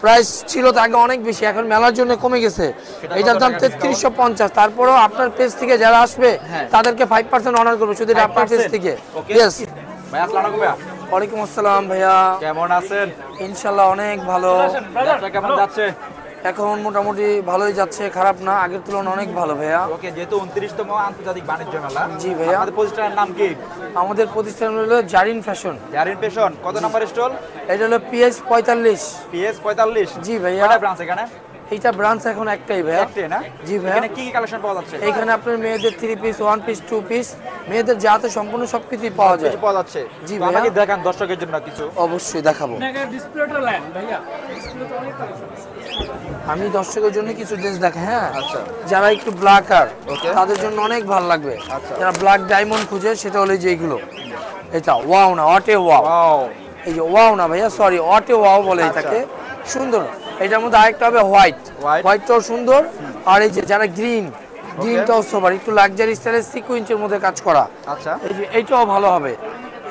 Price ছিল তো আগে অনেক বেশি, এখন মেলার জন্য কমে গেছে। এটার দাম 3350। তারপরেও আপনার পেজ থেকে যারা আসবে তাদেরকে 5% অনার করবে, শুধু এটা আপনার পেজ থেকে। ইয়েস ভাই আসসালামু আলাইকুম ভাইয়া। ওয়ালাইকুম আসসালাম ভাইয়া, কেমন আছেন? ইনশাল্লাহ অনেক ভালো। ব্যবসা কেমন যাচ্ছে? এখন মোটামুটি ভালোই যাচ্ছে, খারাপ না, আগের তুলনায় অনেক ভালো ভাইয়া। ওকে, যেহেতু 29তম আন্তর্জাতিক বাণিজ্য মেলা, জি ভাইয়া। আপনাদের প্রতিষ্ঠানের নাম কি? আমাদের প্রতিষ্ঠান হলো জারিন ফ্যাশন। জারিন ফ্যাশন। কত নাম্বার স্টল? এটা হলো PS 45। PS 45। জি ভাইয়া। কয়টা ব্রাঞ্চ এখানে? এইটা ব্রাঞ্চ এখন একটাই ভাইয়া। একটাই না? জি ভাইয়া। এখানে কি কি কালেকশন পাওয়া যাচ্ছে? এখানে আপনার মেয়েদের 3 পিস, 1 পিস, 2 পিস, মেয়েদের যাতে সম্পূর্ণ সবকিছুই পাওয়া যায়। কিছু পাওয়া যাচ্ছে। জি তো ভাইয়া। আমাকে দেখান দর্শকের জন্য কিছু। অবশ্যই দেখাবো। আমি দর্শকের জন্য কিছু ড্রেস দেখাই। হ্যাঁ, আচ্ছা। যারা একটু ব্ল্যাকার ওকে। তাদের জন্য অনেক ভালো লাগবে। আচ্ছা। যারা ব্ল্যাক ডায়মন্ড খুঁজে সেটা হলো যে এইগুলো। এটা ওয়াও না, অটে ওয়াও। ওয়াও। এই যে ওয়াও না ভাইয়া, সরি, অটে ওয়াও বলে এটাকে। সুন্দর। এটার মধ্যে আরেকটা হবে হোয়াইট। White। হোয়াইটটাও সুন্দর। আর এই যে যারা গ্রিন, গ্রিনটাও সোবার, একটু লাক্সারি স্টাইলের সিকুয়েন্সের মধ্যে কাজ করা। আচ্ছা। এই যে এইটাও ভালো হবে।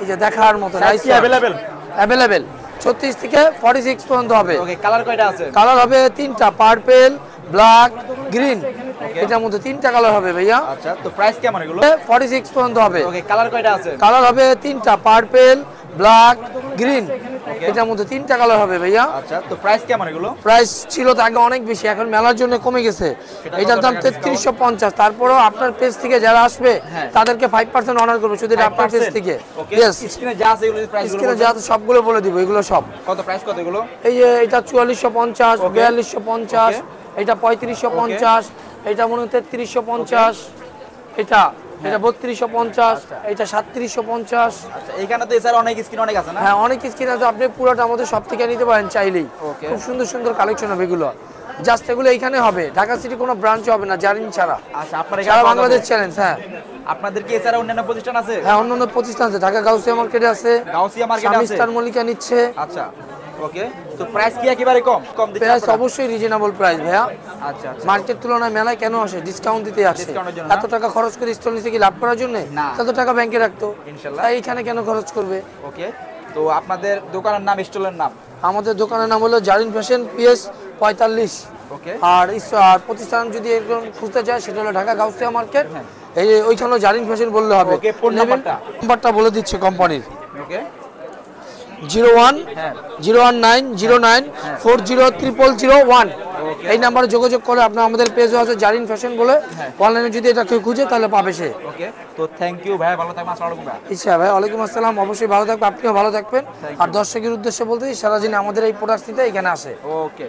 এই যে দেখার মতো সাইজ কি अवेलेबल? অ্যাভেলেবেল 36 থেকে 46 পর্যন্ত হবে। ওকে, কালার কয়টা আছে? কালার হবে 3টা, পার্পল, ব্ল্যাক, গ্রিন। এটার মধ্যে 3টা কালার হবে ভাইয়া। আচ্ছা, তো প্রাইস কেমন এগুলো? 46 পর্যন্ত হবে। ওকে, কালার কয়টা আছে? কালার হবে 3টা, পার্পল, ব্ল্যাক, গ্রিন। এটার মধ্যে 3টা কালার হবে ভাইয়া। আচ্ছা, তো প্রাইস কেমন এগুলো? প্রাইস ছিল তো আগে অনেক বেশি, এখন মেলার জন্য কমে গেছে। এটার দাম 3350। তারপরেও আপনার পেজ থেকে যারা আসবে তাদেরকে 5% অনার করবে, শুধু এটা আপনার পেজ থেকে। ওকে, ইয়েস। স্ক্রিনে যা আছে এগুলো প্রাইস গুলো স্ক্রিনে যা আছে সবগুলো বলে দিব, এগুলো সব। কত প্রাইস, কত এগুলো? এই যে এটা 4450, 4250, এটা 3550, এটা মনে হয় 3350, এটা 3250, এটা 3750। আচ্ছা, এখানে তো এছাড়া অনেক স্ক্রিন অনেক আছে না? হ্যাঁ, অনেক স্কিন আছে, আপনি পুরোটা আমাদের সব থেকে নিতে পারেন চাইলেই। Okay. খুব সুন্দর সুন্দর কালেকশন হবে এগুলো। জাস্ট এগুলো এইখানে হবে, ঢাকা সিটি কোনো ব্রাঞ্চ হবে না, জারিন ছাড়া। আচ্ছা, আপনার সারা এখানে বাংলাদেশ চ্যালেঞ্জ। হ্যাঁ আপনাদের কি এছাড়া অন্যান্য প্রতিষ্ঠান আছে? হ্যাঁ, অন্যান্য প্রতিষ্ঠান আছে, ঢাকা গাউসিয়া মার্কেটে আছে, গাউসিয়া মার্কেটে স্বামী আছে। স্টার মল্লিকা নিচ্ছে। আচ্ছা, ওকে, তো প্রাইস কি একেবারে কম কম দিচ্ছেন প্রাইস আপনারা? অবশ্যই রিজনেবল প্রাইস ভাইয়া। আচ্ছা আচ্ছা, মার্কেট তুলনায় মেলায় কেন আসে? ডিসকাউন্ট দিতে আসে। ডিসকাউন্টের জন্য না? এত টাকা খরচ করে স্টল নিতে কি লাভ করার জন্য? না। তত টাকা ব্যাংকে রাখতো, ইনশাআল্লাহ। তাই এখানে কেন খরচ করবে? ওকে, তো আপনাদের দোকানের নাম, স্টলের নাম? আমাদের দোকানের নাম হলো জারিন ফ্যাশন, PS 45। ওকে, আর আর প্রতিষ্ঠান যদি এরকম খুঁজতে চায় সেটা হলো ঢাকা গাউসিয়া মার্কেট। এই ওইখানে ওইখানে জারিন ফ্যাশন বললে হবে। ওকে, ফোন নাম্বারটা? নাম্বারটা বলে দিচ্ছে কোম্পানির, ওকে, 01 হ্যাঁ 019 09 400001। এই নাম্বারে যোগাযোগ করে আপনার আমাদের পেজও আছে জারিন ফ্যাশন বলে, অনলাইনে যদি এটা কেউ খুঁজে তাহলে পাবে সে। ওকে, তো থ্যাংক ইউ ভাই, ভালো থাকবেন। আসসালামু আলাইকুম ভাই। ইচ্ছা ভাই, ওয়ালাইকুম আসসালাম। অবশ্যই ভালো থাকবেন, আপনিও ভালো থাকবেন। আর দর্শকের উদ্দেশ্যে বলতে সারা দিন আমাদের এই প্রোডাক্ট নিতে এখানে আসে। ওকে।